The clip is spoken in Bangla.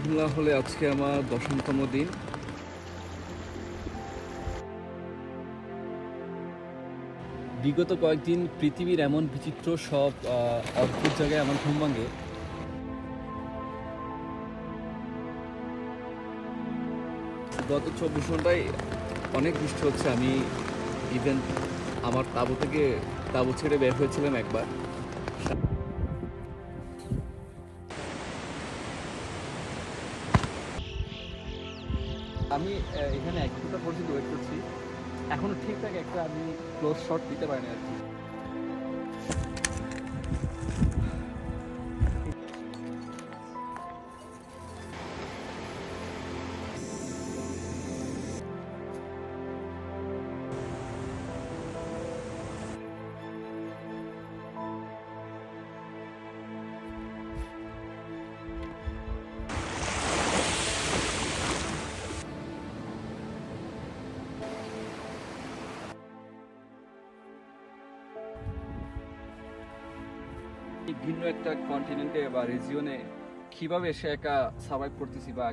খুলনা হলে আজকে আমার 10তম দিন। বিগত কয়েকদিন পৃথিবীর এমন বিচিত্র সব অদ্ভুত জায়গায় আমার ঘুম ভাঙে। গত 24 ঘন্টায় অনেক বৃষ্টি হচ্ছে। আমি ইভেন আমার তাঁবু ছেড়ে বের হয়েছিলাম একবার। আমি এখানে 1 ঘন্টা পর্যন্ত ওয়েট করছি, এখনো ঠিকঠাক একটা আমি ক্লোজ শট দিতে পারিনি আর কি। ভিন্ন একটা কন্টিনেন্টে বা রিজিয়নে কিভাবে এসে একা সার্ভাইভ করতেছি বা